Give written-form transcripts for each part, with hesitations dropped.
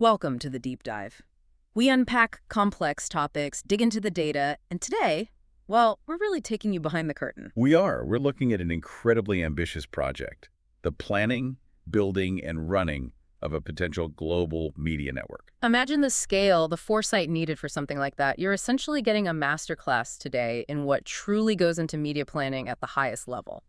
Welcome to the Deep Dive. We unpack complex topics, dig into the data, and today, well, we're really taking you behind the curtain. We are. We're looking at an incredibly ambitious project, the planning, building, and running of a potential global media network. Imagine the scale, the foresight needed for something like that. You're essentially getting a masterclass today in what truly goes into media planning at the highest level.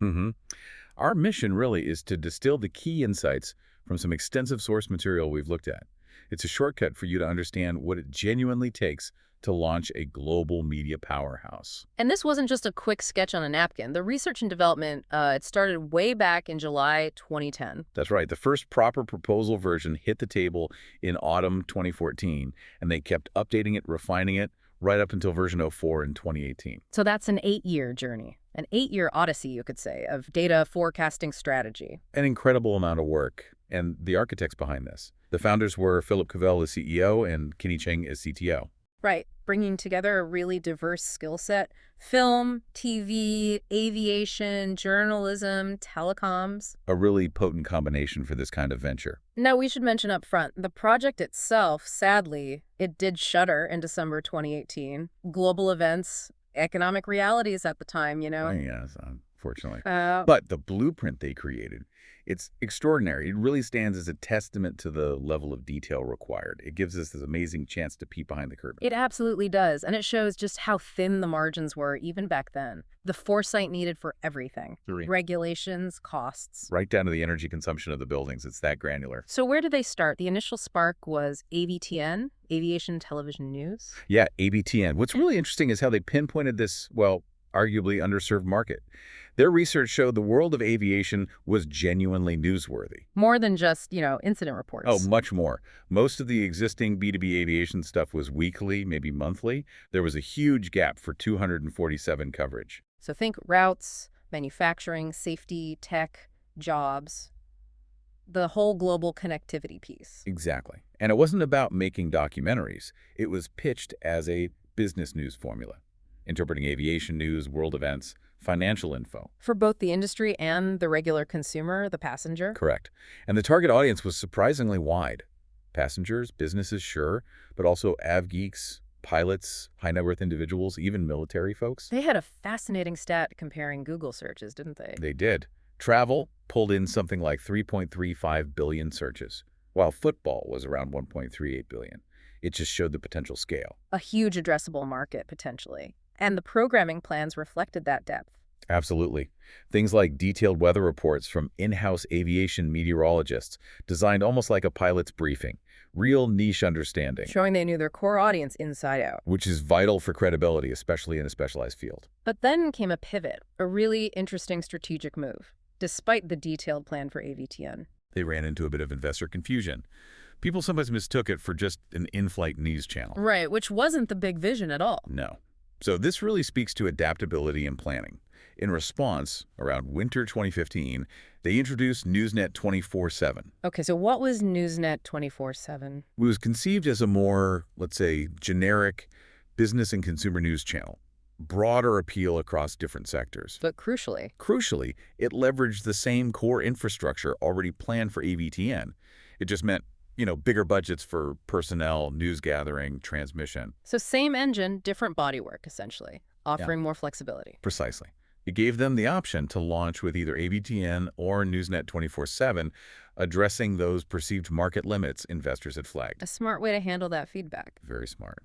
Our mission really is to distill the key insights from some extensive source material we've looked at. It's a shortcut for you to understand what it genuinely takes to launch a global media powerhouse. And this wasn't just a quick sketch on a napkin. The research and development, it started way back in July 2010. That's right. The first proper proposal version hit the table in autumn 2014, and they kept updating it, refining it, right up until version 04 in 2018. So that's an 8-year journey, an 8-year odyssey, you could say, of data forecasting strategy. An incredible amount of work, and the architects behind this. The founders were Philip Cavell as CEO and Kenny Cheng as CTO. Right, bringing together a really diverse skill set: film, TV, aviation, journalism, telecoms. A really potent combination for this kind of venture. Now, we should mention up front, the project itself, sadly, it did shutter in December 2018. Global events, economic realities at the time, you know? Yes, unfortunately. Uh, But the blueprint they created, it's extraordinary. It really stands as a testament to the level of detail required. It gives us this amazing chance to peek behind the curtain. It absolutely does, and it shows just how thin the margins were even back then. The foresight needed for everything. Regulations, costs. Right down to the energy consumption of the buildings. It's that granular. So where did they start? The initial spark was AVTN, Aviation Television News. Yeah, AVTN. What's really interesting is how they pinpointed this, well, arguably underserved market. Their research showed the world of aviation was genuinely newsworthy. More than just, incident reports. Oh, much more. Most of the existing B2B aviation stuff was weekly, maybe monthly. There was a huge gap for 247 coverage. So think routes, manufacturing, safety, tech, jobs, the whole global connectivity piece. Exactly. And it wasn't about making documentaries. It was pitched as a business news formula, interpreting aviation news, world events, financial info. For both the industry and the regular consumer, the passenger? Correct. And the target audience was surprisingly wide. Passengers, businesses, sure, but also av geeks, pilots, high net worth individuals, even military folks. They had a fascinating stat comparing Google searches, didn't they? They did. Travel pulled in something like 3.35 billion searches, while football was around 1.38 billion. It just showed the potential scale. A huge addressable market, potentially. And the programming plans reflected that depth. Absolutely. Things like detailed weather reports from in-house aviation meteorologists, designed almost like a pilot's briefing. Real niche understanding. Showing they knew their core audience inside out. Which is vital for credibility, especially in a specialized field. But then came a pivot, a really interesting strategic move, despite the detailed plan for AVTN. They ran into a bit of investor confusion. People sometimes mistook it for just an in-flight news channel. Right, which wasn't the big vision at all. No. So this really speaks to adaptability and planning. In response, around winter 2015, they introduced NewsNet 24-7. Okay, so what was NewsNet 24-7? It was conceived as a more, let's say, generic business and consumer news channel. Broader appeal across different sectors. But crucially, it leveraged the same core infrastructure already planned for AVTN. It just meant, bigger budgets for personnel, news gathering, transmission. So same engine, different bodywork, essentially, offering more flexibility. Precisely. It gave them the option to launch with either AVTN or NewsNet 24-7, addressing those perceived market limits investors had flagged. A smart way to handle that feedback. Very smart.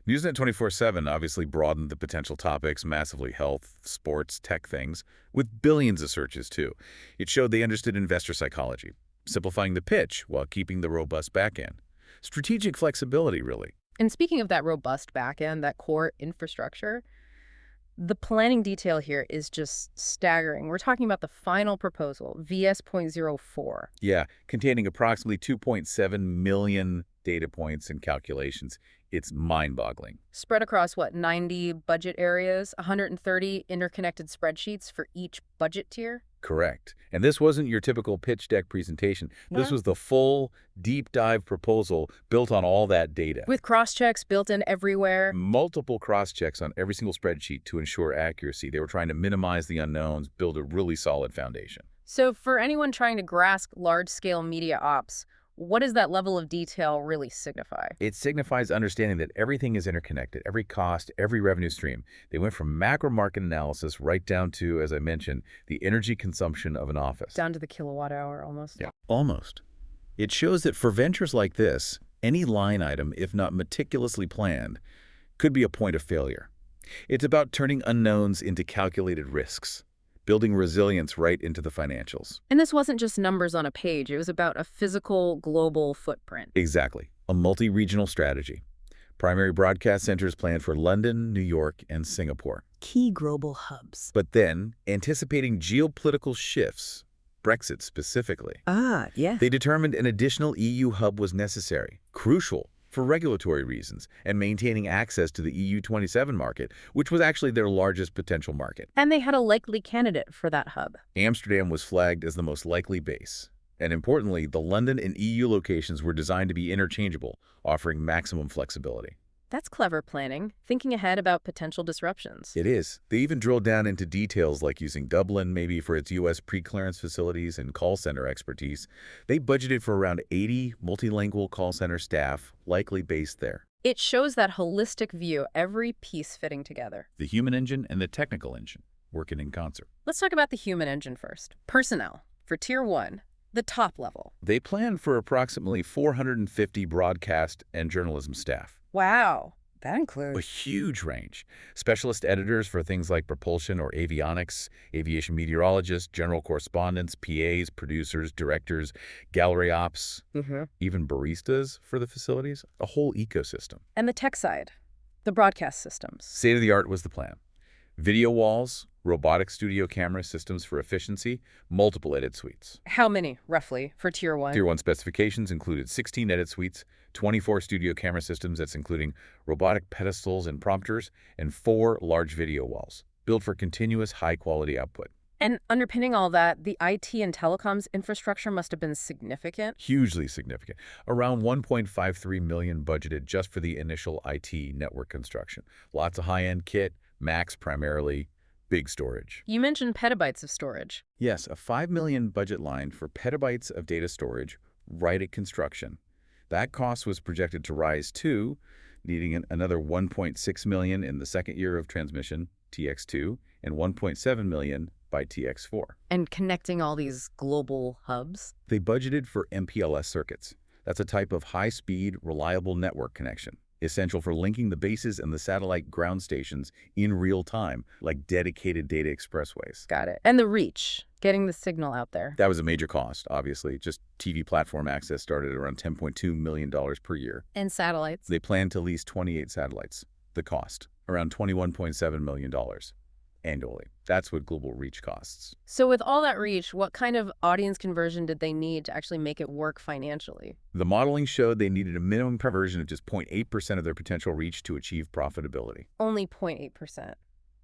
NewsNet 24-7 obviously broadened the potential topics, massively health, sports, tech things, with billions of searches too. It showed they understood investor psychology, simplifying the pitch while keeping the robust backend. Strategic flexibility, really. And speaking of that robust backend, that core infrastructure, the planning detail here is just staggering. We're talking about the final proposal, VS.04. Yeah, containing approximately 2.7 million data points and calculations. It's mind-boggling. Spread across, 90 budget areas, 130 interconnected spreadsheets for each budget tier? Correct. And this wasn't your typical pitch deck presentation. This was the full, deep dive proposal built on all that data. With cross-checks built in everywhere. Multiple cross-checks on every single spreadsheet to ensure accuracy. They were trying to minimize the unknowns, build a really solid foundation. So for anyone trying to grasp large-scale media ops, What does that level of detail really signify? It signifies understanding that everything is interconnected, every cost, every revenue stream. They went from macro market analysis right down to, as I mentioned, the energy consumption of an office. Down to the kilowatt hour almost. Yeah, almost. It shows that for ventures like this, any line item, if not meticulously planned, could be a point of failure. It's about turning unknowns into calculated risks, building resilience right into the financials. And this wasn't just numbers on a page. It was about a physical global footprint. Exactly. A multi-regional strategy. Primary broadcast centers planned for London, New York, and Singapore. Key global hubs. But then, anticipating geopolitical shifts, Brexit specifically, Yeah. they determined an additional EU hub was necessary, crucial for regulatory reasons, and maintaining access to the EU 27 market, which was actually their largest potential market. And they had a likely candidate for that hub. Amsterdam was flagged as the most likely base. And importantly, the London and EU locations were designed to be interchangeable, offering maximum flexibility. That's clever planning, thinking ahead about potential disruptions. It is. They even drilled down into details like using Dublin maybe for its U.S. pre-clearance facilities and call center expertise. They budgeted for around 80 multilingual call center staff, likely based there. It shows that holistic view, every piece fitting together. The human engine and the technical engine working in concert. Let's talk about the human engine first. Personnel. For Tier 1, the top level. They planned for approximately 450 broadcast and journalism staff. Wow. That A includes huge range. Specialist editors for things like propulsion or avionics, aviation meteorologists, general correspondents, PAs, producers, directors, gallery ops, even baristas for the facilities, a whole ecosystem. And the tech side, the broadcast systems. State-of-the-art was the plan. Video walls, robotic studio camera systems for efficiency, multiple edit suites. How many, roughly, for Tier 1? Tier 1 specifications included 16 edit suites, 24 studio camera systems, that's including robotic pedestals and prompters, and 4 large video walls, built for continuous high-quality output. And underpinning all that, the IT and telecoms infrastructure must have been significant. Hugely significant. Around $1.53 million budgeted just for the initial IT network construction. Lots of high-end kit, Macs primarily, big storage. You mentioned petabytes of storage. Yes, a $5 million budget line for petabytes of data storage right at construction. That cost was projected to rise too, needing another $1.6 million in the second year of transmission, TX2, and $1.7 million by TX4. And connecting all these global hubs. They budgeted for MPLS circuits. That's a type of high-speed, reliable network connection, essential for linking the bases and the satellite ground stations in real time, like dedicated data expressways. Got it. And the reach, getting the signal out there. That was a major cost, obviously. Just TV platform access started at around $10.2 million per year. And satellites. They planned to lease 28 satellites. The cost, around $21.7 million annually. That's what global reach costs. So with all that reach, what kind of audience conversion did they need to actually make it work financially? The modeling showed they needed a minimum conversion of just 0.8% of their potential reach to achieve profitability. Only 0.8%.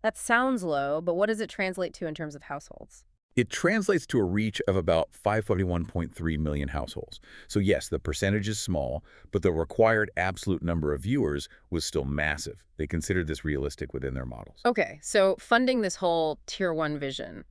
That sounds low, but what does it translate to in terms of households? It translates to a reach of about 541.3 million households. So yes, the percentage is small, but the required absolute number of viewers was still massive. They considered this realistic within their models. Okay, so funding this whole Tier 1 vision,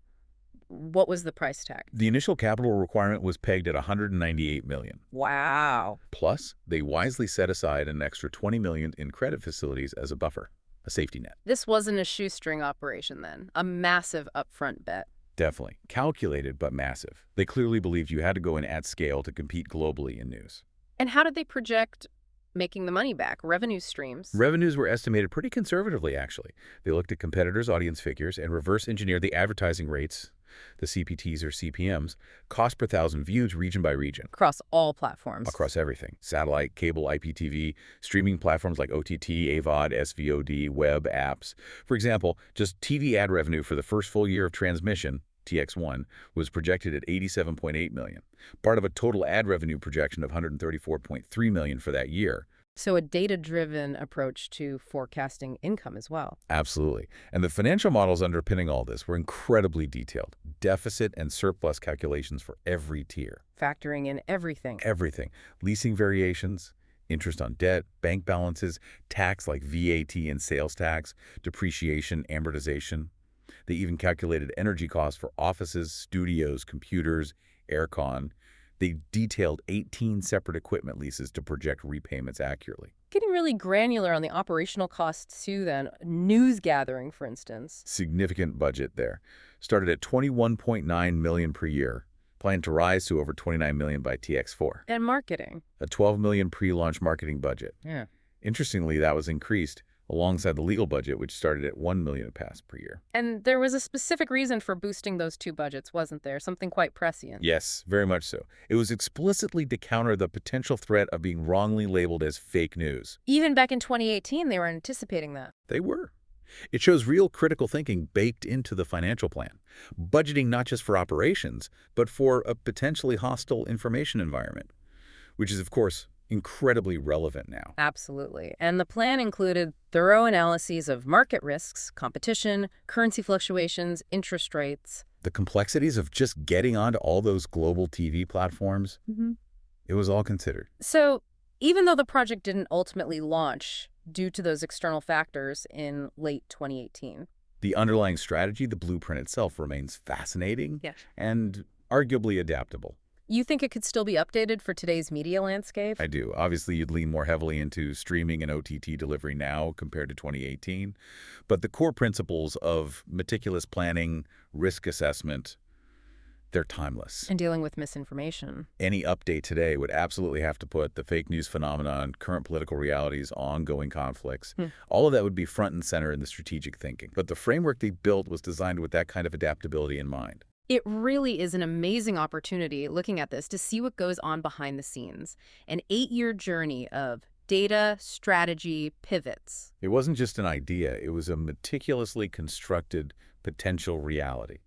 what was the price tag? The initial capital requirement was pegged at $198 million. Wow. Plus, they wisely set aside an extra $20 million in credit facilities as a buffer, a safety net. This wasn't a shoestring operation then, a massive upfront bet. Definitely. Calculated, but massive. They clearly believed you had to go in at scale to compete globally in news. And how did they project making the money back, revenue streams? Revenues were estimated pretty conservatively, actually. They looked at competitors' audience figures and reverse engineered the advertising rates, the CPTs or CPMs, cost per thousand views region by region. Across all platforms. Across everything. Satellite, cable, IPTV, streaming platforms like OTT, AVOD, SVOD, web, apps. For example, just TV ad revenue for the first full year of transmission, TX1, was projected at $87.8 million, part of a total ad revenue projection of $134.3 million for that year. So a data-driven approach to forecasting income as well. Absolutely. And the financial models underpinning all this were incredibly detailed. Deficit and surplus calculations for every tier. Factoring in everything. Everything. Leasing variations, interest on debt, bank balances, tax like VAT and sales tax, depreciation, amortization. They even calculated energy costs for offices, studios, computers, aircon. They detailed 18 separate equipment leases to project repayments accurately. Getting really granular on the operational costs too then. News gathering, for instance. Significant budget there. Started at $21.9 million per year, planned to rise to over $29 million by TX4. And marketing. A $12 million pre-launch marketing budget. Yeah. Interestingly, that was increased alongside the legal budget, which started at $1 million a pass per year. And there was a specific reason for boosting those two budgets, wasn't there? Something quite prescient. Yes, very much so. It was explicitly to counter the potential threat of being wrongly labeled as fake news. Even back in 2018, they were anticipating that. They were. It shows real critical thinking baked into the financial plan, budgeting not just for operations, but for a potentially hostile information environment, which is, of course, incredibly relevant now. Absolutely. And the plan included thorough analyses of market risks, competition, currency fluctuations, interest rates. The complexities of just getting onto all those global TV platforms, it was all considered. So even though the project didn't ultimately launch due to those external factors in late 2018. The underlying strategy, the blueprint itself, remains fascinating and arguably adaptable. You think it could still be updated for today's media landscape? I do. Obviously, you'd lean more heavily into streaming and OTT delivery now compared to 2018. But the core principles of meticulous planning, risk assessment, they're timeless. And dealing with misinformation. Any update today would absolutely have to put the fake news phenomenon, current political realities, ongoing conflicts. All of that would be front and center in the strategic thinking. But the framework they built was designed with that kind of adaptability in mind. It really is an amazing opportunity, looking at this, to see what goes on behind the scenes. An 8-year journey of data, strategy, pivots. It wasn't just an idea. It was a meticulously constructed potential reality.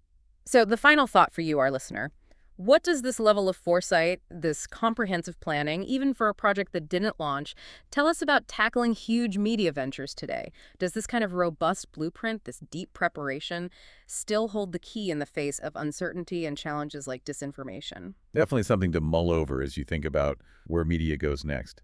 So the final thought for you, our listener. What does this level of foresight, this comprehensive planning, even for a project that didn't launch, tell us about tackling huge media ventures today? Does this kind of robust blueprint, this deep preparation, still hold the key in the face of uncertainty and challenges like disinformation? Definitely something to mull over as you think about where media goes next.